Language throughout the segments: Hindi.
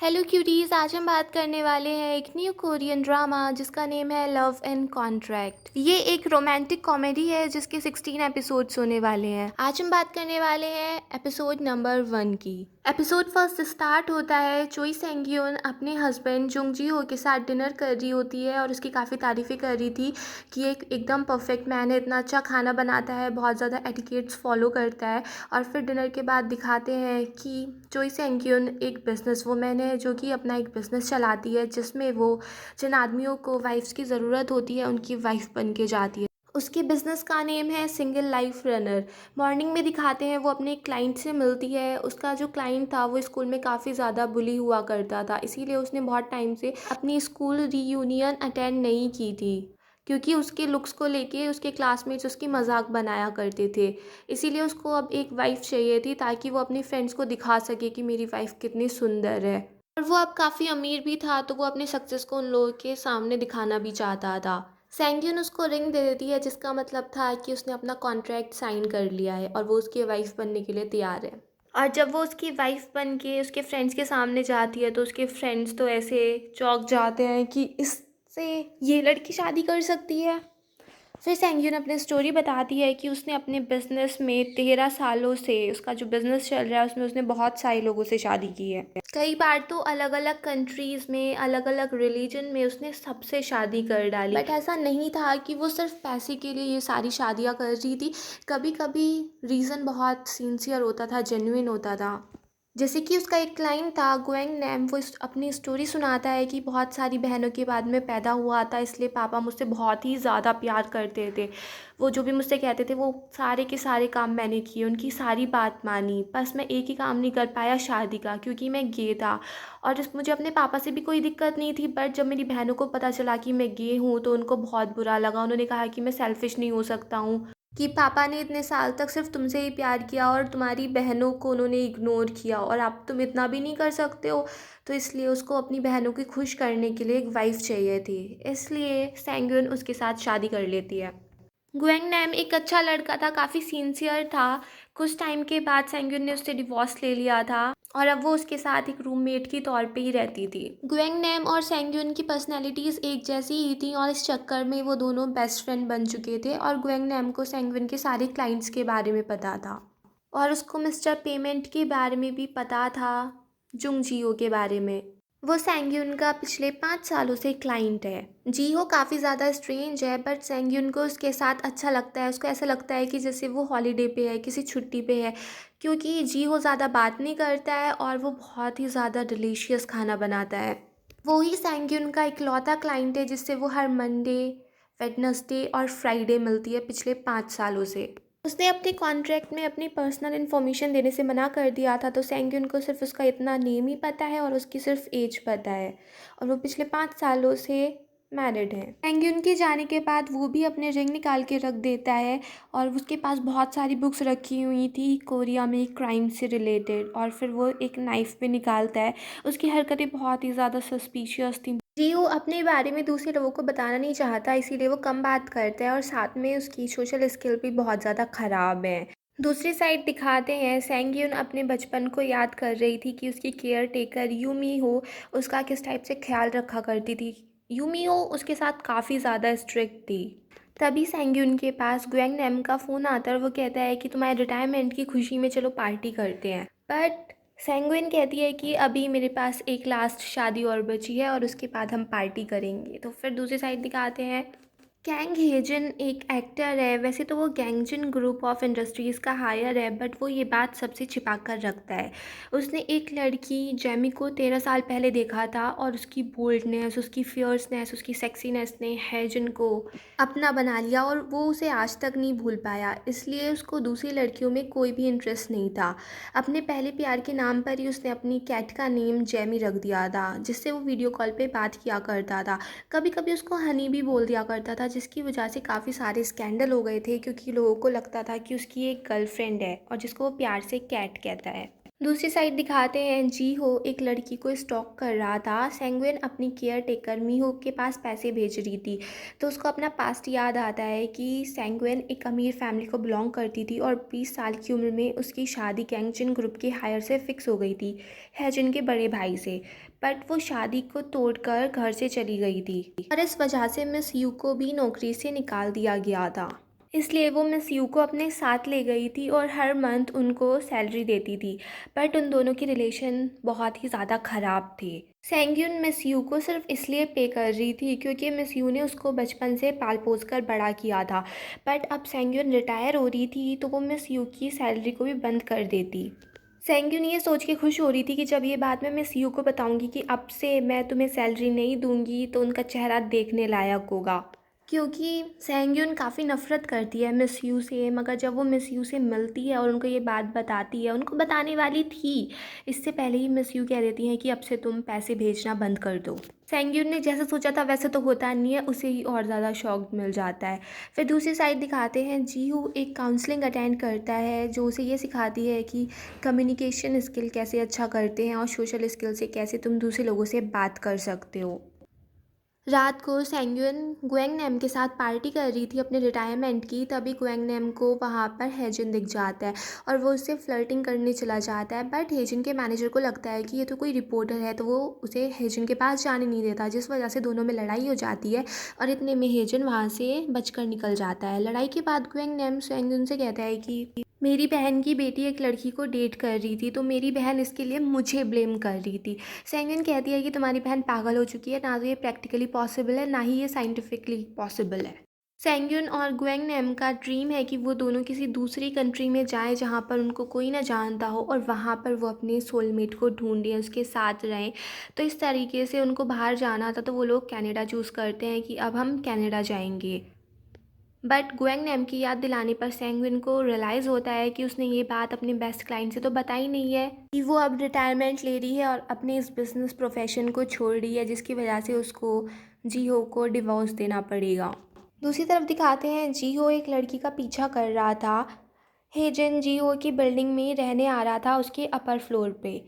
हेलो क्यूटीज, आज हम बात करने वाले हैं एक न्यू कोरियन ड्रामा जिसका नेम है लव एंड कॉन्ट्रैक्ट। ये एक रोमांटिक कॉमेडी है जिसके 16 एपिसोड्स होने वाले हैं। आज हम बात करने वाले हैं एपिसोड नंबर 1 की। एपिसोड फर्स्ट स्टार्ट होता है चोई सेंग्योन अपने हस्बैंड जुंग जी हो के साथ डिनर कर रही होती है और उसकी काफ़ी तारीफ़ें कर रही थी कि एक एकदम परफेक्ट मैन है, इतना अच्छा खाना बनाता है, बहुत ज़्यादा एटिकेट्स फॉलो करता है। और फिर डिनर के बाद दिखाते हैं कि चोई सेंग्योन एक बिजनेस वूमेन है जो कि अपना एक बिज़नेस चलाती है जिसमें वो जिन आदमियों को वाइफ्स की ज़रूरत होती है उनकी वाइफ बन के जाती है। उसके बिज़नेस का नेम है सिंगल लाइफ रनर। मॉर्निंग में दिखाते हैं वो अपने क्लाइंट से मिलती है। उसका जो क्लाइंट था वो स्कूल में काफ़ी ज़्यादा बुली हुआ करता था, इसीलिए उसने बहुत टाइम से अपनी स्कूल रीयूनियन अटेंड नहीं की थी क्योंकि उसके लुक्स को लेके उसके क्लासमेट्स उसकी मजाक बनाया करते थे। इसीलिए उसको अब एक वाइफ़ चाहिए थी ताकि वो अपने फ्रेंड्स को दिखा सके कि मेरी वाइफ़ कितनी सुंदर है। और वो अब काफ़ी अमीर भी था तो वो अपनी सक्सेस को उन लोगों के सामने दिखाना भी चाहता था। सैंग्यून उसको रिंग दे देती है जिसका मतलब था कि उसने अपना कॉन्ट्रैक्ट साइन कर लिया है और वो उसकी वाइफ़ बनने के लिए तैयार है। और जब वो उसकी वाइफ़ बन के उसके फ्रेंड्स के सामने जाती है तो उसके फ्रेंड्स तो ऐसे चौंक जाते हैं कि इससे ये लड़की शादी कर सकती है। फिर सेंग्यून अपनी स्टोरी बताती है कि उसने अपने बिजनेस में 13 सालों से उसका जो बिजनेस चल रहा है उसमें उसने बहुत सारे लोगों से शादी की है। कई बार तो अलग अलग कंट्रीज़ में अलग अलग रिलीजन में उसने सबसे शादी कर डाली, बट ऐसा नहीं था कि वो सिर्फ पैसे के लिए ये सारी शादियाँ कर रही थी। कभी कभी रीज़न बहुत सिंसियर होता था, जेन्युइन होता था। जैसे कि उसका एक क्लाइंट था गुएंग नैम, वो अपनी स्टोरी सुनाता है कि बहुत सारी बहनों के बाद में पैदा हुआ था, इसलिए पापा मुझसे बहुत ही ज़्यादा प्यार करते थे। वो जो भी मुझसे कहते थे वो सारे के सारे काम मैंने किए, उनकी सारी बात मानी। बस मैं एक ही काम नहीं कर पाया, शादी का, क्योंकि मैं गे था। और मुझे अपने पापा से भी कोई दिक्कत नहीं थी, बट जब मेरी बहनों को पता चला कि मैं गे हूँ तो उनको बहुत बुरा लगा। उन्होंने कहा कि मैं सेल्फिश नहीं हो सकता हूँ, कि पापा ने इतने साल तक सिर्फ तुमसे ही प्यार किया और तुम्हारी बहनों को उन्होंने इग्नोर किया और अब तुम इतना भी नहीं कर सकते हो। तो इसलिए उसको अपनी बहनों की खुश करने के लिए एक वाइफ चाहिए थी, इसलिए सैंग्यून उसके साथ शादी कर लेती है। गुएंग नैम एक अच्छा लड़का था, काफ़ी सिंसियर था। कुछ टाइम के बाद सेंग्यून ने उससे डिवोर्स ले लिया था और अब वो उसके साथ एक रूममेट के तौर पे ही रहती थी। गुएंग नैम और सेंग्यून की पर्सनैलिटीज़ एक जैसी ही थी और इस चक्कर में वो दोनों बेस्ट फ्रेंड बन चुके थे और गुएंग नैम को सेंग्यून के सारे क्लाइंट्स के बारे में पता था और उसको मिस्टर पेमेंट के बारे में भी पता था, जुंग जियो के बारे में। वो सैंग्यून का पिछले 5 सालों से क्लाइंट है। जीहो काफ़ी ज़्यादा स्ट्रेंज है, बट सैंग्यून को उसके साथ अच्छा लगता है। उसको ऐसा लगता है कि जैसे वो हॉलीडे पे है, किसी छुट्टी पे है, क्योंकि जीहो ज़्यादा बात नहीं करता है और वो बहुत ही ज़्यादा डिलीशियस खाना बनाता है। वो ही सैंग्यून का इकलौता क्लाइंट है जिससे वो हर मंडे, वेडनेसडे और फ्राइडे मिलती है पिछले 5 सालों से। उसने अपने कॉन्ट्रैक्ट में अपनी पर्सनल इन्फॉर्मेशन देने से मना कर दिया था, तो सेंग्यून को सिर्फ उसका इतना नेम ही पता है और उसकी सिर्फ एज पता है और वो पिछले 5 सालों से मैरिड है। सेंग्यून के जाने के बाद वो भी अपने रिंग निकाल के रख देता है और उसके पास बहुत सारी बुक्स रखी हुई थी कोरिया में क्राइम से रिलेटेड, और फिर वो एक नाइफ भी निकालता है। उसकी हरकतें बहुत ही ज़्यादा सस्पिशियस थी। जी, वो अपने बारे में दूसरे लोगों को बताना नहीं चाहता, इसीलिए वो कम बात करता है और साथ में उसकी सोशल स्किल भी बहुत ज़्यादा ख़राब है। दूसरी साइड दिखाते हैं सैंग्यून अपने बचपन को याद कर रही थी कि उसकी केयर टेकर यूमी हो उसका किस टाइप से ख्याल रखा करती थी। यूमी हो उसके साथ काफ़ी ज़्यादा स्ट्रिक्ट थी। तभी सैंग्यून के पास ग्वेंग नैम का फ़ोन आता है और वो कहता है कि तुम्हारे रिटायरमेंट की खुशी में चलो पार्टी करते हैं, बट सेंगुइन कहती है कि अभी मेरे पास एक लास्ट शादी और बची है और उसके बाद हम पार्टी करेंगे। तो फिर दूसरी साइड दिखाते हैं कैंग हेजन एक एक्टर है। वैसे तो वो गैंगजिन ग्रुप ऑफ इंडस्ट्रीज़ का हायर है, बट वो ये बात सबसे छिपा कर रखता है। उसने एक लड़की जेमी को 13 साल पहले देखा था और उसकी बोल्डनेस, उसकी फियर्सनेस, उसकी सेक्सीनेस ने हेजन को अपना बना लिया और वो उसे आज तक नहीं भूल पाया। इसलिए उसको दूसरी लड़कियों में कोई भी इंटरेस्ट नहीं था। अपने पहले प्यार के नाम पर ही उसने अपनी कैट का नेम जेमी रख दिया था, जिससे वो वीडियो कॉल पे बात किया करता था। कभी कभी उसको हनी भी बोल दिया करता था, जिसकी वजह से काफ़ी सारे स्कैंडल हो गए थे क्योंकि लोगों को लगता था कि उसकी एक गर्लफ्रेंड है और जिसको वो प्यार से कैट कहता है। दूसरी साइड दिखाते हैं जी हो एक लड़की को स्टॉक कर रहा था। सेंगुइन अपनी केयर टेकर मी हो के पास पैसे भेज रही थी, तो उसको अपना पास्ट याद आता है कि सेंगुइन एक अमीर फैमिली को बिलोंग करती थी और 20 साल की उम्र में उसकी शादी कैंगजिन ग्रुप के हायर से फिक्स हो गई थी, हैजिन के बड़े भाई से। बट वो शादी को तोड़कर घर से चली गई थी और इस वजह से मिस यू को भी नौकरी से निकाल दिया गया था। इसलिए वो मिस यू को अपने साथ ले गई थी और हर मंथ उनको सैलरी देती थी। बट उन दोनों की रिलेशन बहुत ही ज़्यादा ख़राब थी। सेंग्यून मिस यू को सिर्फ इसलिए पे कर रही थी क्योंकि मिस यू ने उसको बचपन से पाल पोस कर बड़ा किया था। बट अब सेंग्यून रिटायर हो रही थी तो वो मिस यू की सैलरी को भी बंद कर देती। सेंग्यून ये सोच के खुश हो रही थी कि जब ये बात मैं मिस यू को बताऊंगी कि अब से मैं तुम्हें सैलरी नहीं दूंगी तो उनका चेहरा देखने लायक होगा, क्योंकि सेंग्यून काफ़ी नफ़रत करती है मिस यू से। मगर जब वो मिस यू से मिलती है और उनको ये बात बताती है, उनको बताने वाली थी, इससे पहले ही मिस यू कह देती हैं कि अब से तुम पैसे भेजना बंद कर दो। सेंग्यून ने जैसा सोचा था वैसे तो होता नहीं है, उसे ही और ज़्यादा शॉक मिल जाता है। फिर दूसरी साइड दिखाते हैं जी हू एक काउंसलिंग अटेंड करता है जो उसे ये सिखाती है कि कम्युनिकेशन स्किल कैसे अच्छा करते हैं और सोशल स्किल से कैसे तुम दूसरे लोगों से बात कर सकते हो। रात को सेंग्यून गुएंगनैम के साथ पार्टी कर रही थी अपने रिटायरमेंट की, तभी गुएंगनैम को वहाँ पर हेजिन दिख जाता है और वो उससे फ्लर्टिंग करने चला जाता है। बट हेजिन के मैनेजर को लगता है कि ये तो कोई रिपोर्टर है, तो वो उसे हेजिन के पास जाने नहीं देता, जिस वजह से दोनों में लड़ाई हो जाती है और इतने में हेजिन वहाँ से बचकर निकल जाता है। लड़ाई के बाद गुएंगनैम सेंग्यून से कहता है कि मेरी बहन की बेटी एक लड़की को डेट कर रही थी, तो मेरी बहन इसके लिए मुझे ब्लेम कर रही थी। सेंगन कहती है कि तुम्हारी बहन पागल हो चुकी है, ना तो ये प्रैक्टिकली पॉसिबल है ना ही ये साइंटिफिकली पॉसिबल है। सेंगन और गुएंगनैम का ड्रीम है कि वो दोनों किसी दूसरी कंट्री में जाएं जहाँ पर उनको कोई ना जानता हो और वहाँ पर वो अपने सोलमेट को ढूंढें, उसके साथ रहें। तो इस तरीके से उनको बाहर जाना था, तो वो लोग कनाडा चूज़ करते हैं कि अब हम कनाडा जाएंगे। बट गुएंगनैम की याद दिलाने पर सेंगविन को रियलाइज़ होता है कि उसने ये बात अपने बेस्ट क्लाइंट से तो बताई नहीं है कि वो अब रिटायरमेंट ले रही है और अपने इस बिज़नेस प्रोफेशन को छोड़ रही है, जिसकी वजह से उसको जीहो को डिवोर्स देना पड़ेगा। दूसरी तरफ दिखाते हैं जीहो एक लड़की का पीछा कर रहा था। हेजिन जीहो की बिल्डिंग में रहने आ रहा था उसके अपर फ्लोर पे।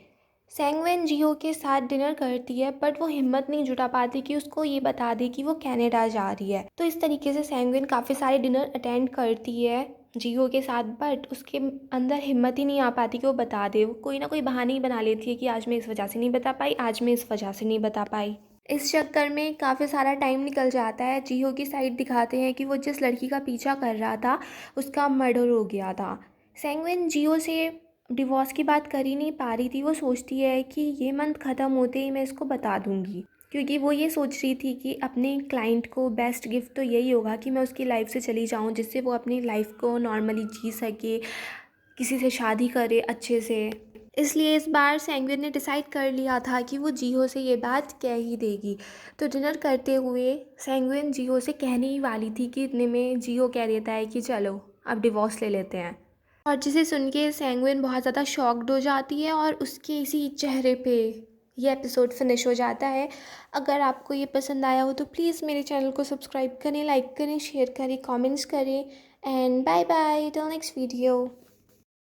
सेंगवेन जियो के साथ डिनर करती है बट वो हिम्मत नहीं जुटा पाती कि उसको ये बता दे कि वो कनाडा जा रही है। तो इस तरीके से सेंगवेन काफ़ी सारे डिनर अटेंड करती है जियो के साथ, बट उसके अंदर हिम्मत ही नहीं आ पाती कि वो बता दे। वो कोई ना कोई बहाने ही बना लेती है कि आज मैं इस वजह से नहीं बता पाई, आज मैं इस वजह से नहीं बता पाई। इस चक्कर में काफ़ी सारा टाइम निकल जाता है। जियो की साइड दिखाते हैं कि वो जिस लड़की का पीछा कर रहा था उसका मर्डर हो गया था। सेंगविन जियो से डिवोर्स की बात कर ही नहीं पा रही थी। वो सोचती है कि ये मंथ ख़त्म होते ही मैं इसको बता दूंगी, क्योंकि वो ये सोच रही थी कि अपने क्लाइंट को बेस्ट गिफ्ट तो यही होगा कि मैं उसकी लाइफ से चली जाऊं, जिससे वो अपनी लाइफ को नॉर्मली जी सके, किसी से शादी करे अच्छे से। इसलिए इस बार सेंगविन ने डिसाइड कर लिया था कि वो जिहो से ये बात कह ही देगी। तो डिनर करते हुए सेंगविन जिहो से कहने ही वाली थी कि इतने में जिहो कह देता है कि चलो अब डिवोर्स ले लेते हैं। और जिसे सुन के सेंगविन बहुत ज़्यादा शॉक्ड हो जाती है और उसके इसी चेहरे पे ये एपिसोड फिनिश हो जाता है। अगर आपको ये पसंद आया हो तो प्लीज़ मेरे चैनल को सब्सक्राइब करें, लाइक करें, शेयर करें, कमेंट्स करें। And bye bye till next video.